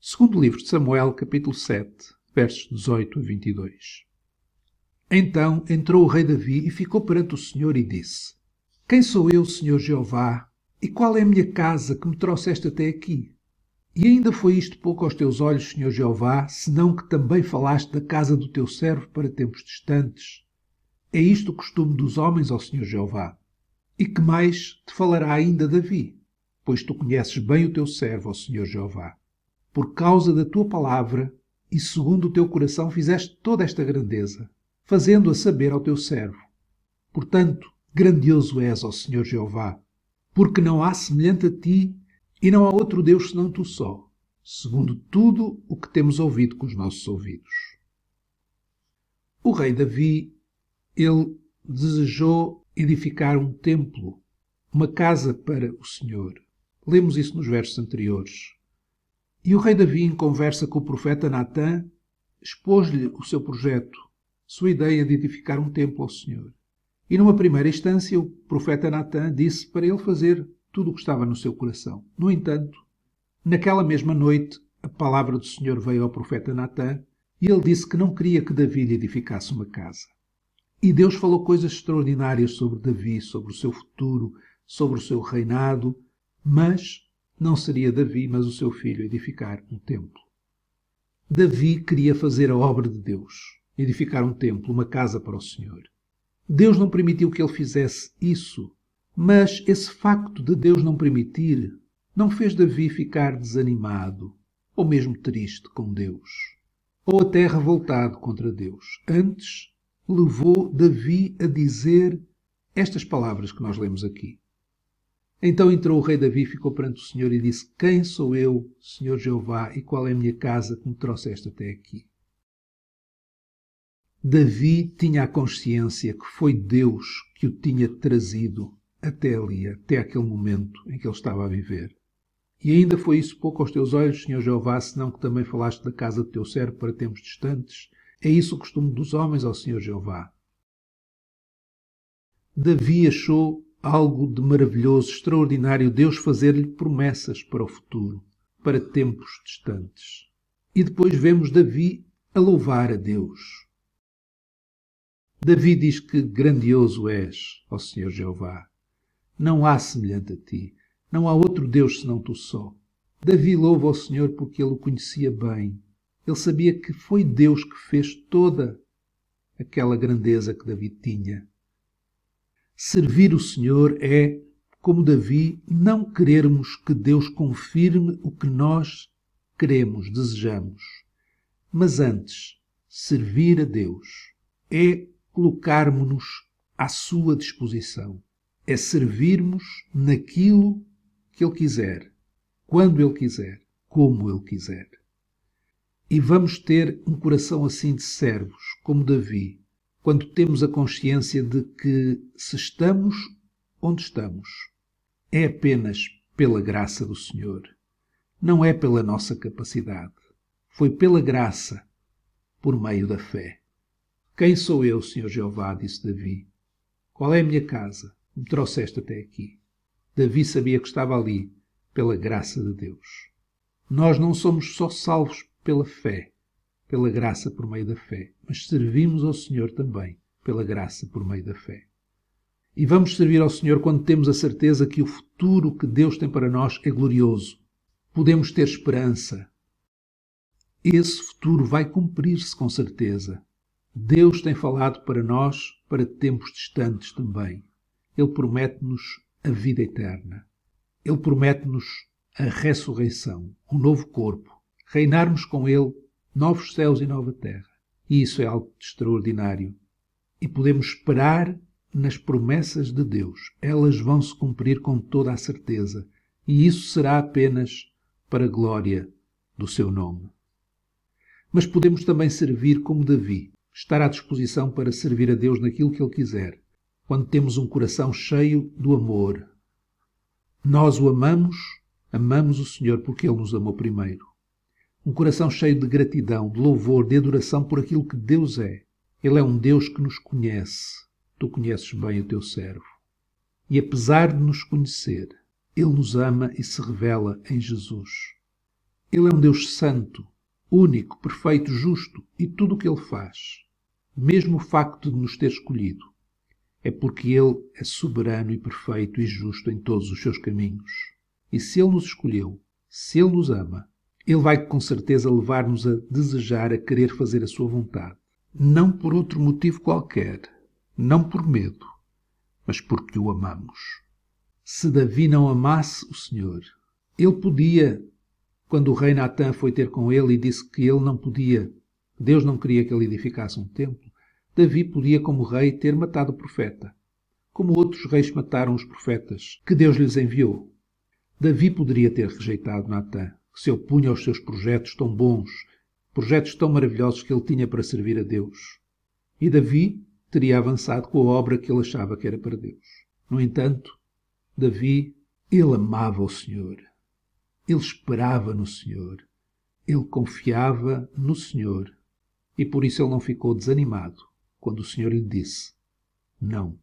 Segundo livro de Samuel, capítulo 7, versos 18 a 22. Então entrou o rei Davi e ficou perante o Senhor e disse: Quem sou eu, Senhor Jeová, e qual é a minha casa que me trouxeste até aqui? E ainda foi isto pouco aos teus olhos, Senhor Jeová, senão que também falaste da casa do teu servo para tempos distantes? É isto o costume dos homens, ó Senhor Jeová? E que mais te falará ainda Davi? Pois tu conheces bem o teu servo, ó Senhor Jeová. Por causa da tua palavra e segundo o teu coração fizeste toda esta grandeza, fazendo-a saber ao teu servo. Portanto, grandioso és, ó Senhor Jeová, porque não há semelhante a ti e não há outro Deus senão tu só, segundo tudo o que temos ouvido com os nossos ouvidos. O rei Davi, ele desejou edificar um templo, uma casa para o Senhor. Lemos isso nos versos anteriores. E o rei Davi, em conversa com o profeta Natã, expôs-lhe o seu projeto, sua ideia de edificar um templo ao Senhor. E numa primeira instância, o profeta Natã disse para ele fazer tudo o que estava no seu coração. No entanto, naquela mesma noite, a palavra do Senhor veio ao profeta Natã e ele disse que não queria que Davi lhe edificasse uma casa. E Deus falou coisas extraordinárias sobre Davi, sobre o seu futuro, sobre o seu reinado, mas não seria Davi, mas o seu filho, edificar um templo. Davi queria fazer a obra de Deus, edificar um templo, uma casa para o Senhor. Deus não permitiu que ele fizesse isso, mas esse facto de Deus não permitir não fez Davi ficar desanimado, ou mesmo triste com Deus, ou até revoltado contra Deus. Antes, levou Davi a dizer estas palavras que nós lemos aqui. Então entrou o rei Davi, ficou perante o Senhor e disse: Quem sou eu, Senhor Jeová, e qual é a minha casa que me trouxeste até aqui? Davi tinha a consciência que foi Deus que o tinha trazido até ali, até aquele momento em que ele estava a viver. E ainda foi isso pouco aos teus olhos, Senhor Jeová, senão que também falaste da casa do teu servo para tempos distantes? É isso o costume dos homens, ó Senhor Jeová. Davi achou algo de maravilhoso, extraordinário, Deus fazer-lhe promessas para o futuro, para tempos distantes. E depois vemos Davi a louvar a Deus. Davi diz que grandioso és, ó Senhor Jeová. Não há semelhante a ti. Não há outro Deus senão tu só. Davi louva ao Senhor porque ele o conhecia bem. Ele sabia que foi Deus que fez toda aquela grandeza que Davi tinha. Servir o Senhor é, como Davi, não querermos que Deus confirme o que nós queremos, desejamos. Mas antes, servir a Deus é colocarmos-nos à sua disposição. É servirmos naquilo que Ele quiser, quando Ele quiser, como Ele quiser. E vamos ter um coração assim de servos, como Davi, quando temos a consciência de que, se estamos onde estamos, é apenas pela graça do Senhor. Não é pela nossa capacidade. Foi pela graça, por meio da fé. Quem sou eu, Senhor Jeová? Disse Davi. Qual é a minha casa? Me trouxeste até aqui. Davi sabia que estava ali pela graça de Deus. Nós não somos só salvos pela fé, pela graça por meio da fé, mas servimos ao Senhor também pela graça por meio da fé. E vamos servir ao Senhor quando temos a certeza que o futuro que Deus tem para nós é glorioso. Podemos ter esperança. Esse futuro vai cumprir-se com certeza. Deus tem falado para nós para tempos distantes também. Ele promete-nos a vida eterna. Ele promete-nos a ressurreição, um novo corpo, reinarmos com Ele, novos céus e nova terra. E isso é algo extraordinário. E podemos esperar nas promessas de Deus. Elas vão se cumprir com toda a certeza. E isso será apenas para a glória do seu nome. Mas podemos também servir como Davi, estar à disposição para servir a Deus naquilo que Ele quiser, quando temos um coração cheio do amor. Nós o amamos o Senhor porque Ele nos amou primeiro. Um coração cheio de gratidão, de louvor, de adoração por aquilo que Deus é. Ele é um Deus que nos conhece. Tu conheces bem o teu servo. E apesar de nos conhecer, Ele nos ama e se revela em Jesus. Ele é um Deus santo, único, perfeito, justo, e tudo o que Ele faz, mesmo o facto de nos ter escolhido, é porque Ele é soberano e perfeito e justo em todos os seus caminhos. E se Ele nos escolheu, se Ele nos ama, Ele vai com certeza levar-nos a desejar, a querer fazer a sua vontade. Não por outro motivo qualquer, não por medo, mas porque o amamos. Se Davi não amasse o Senhor, ele podia, quando o rei Natã foi ter com ele e disse que ele não podia, Deus não queria que ele edificasse um templo, Davi podia, como rei, ter matado o profeta, como outros reis mataram os profetas que Deus lhes enviou. Davi poderia ter rejeitado Natã, que se opunha aos seus projetos tão bons, projetos tão maravilhosos que ele tinha para servir a Deus. E Davi teria avançado com a obra que ele achava que era para Deus. No entanto, Davi, ele amava o Senhor. Ele esperava no Senhor. Ele confiava no Senhor. E por isso ele não ficou desanimado quando o Senhor lhe disse: não.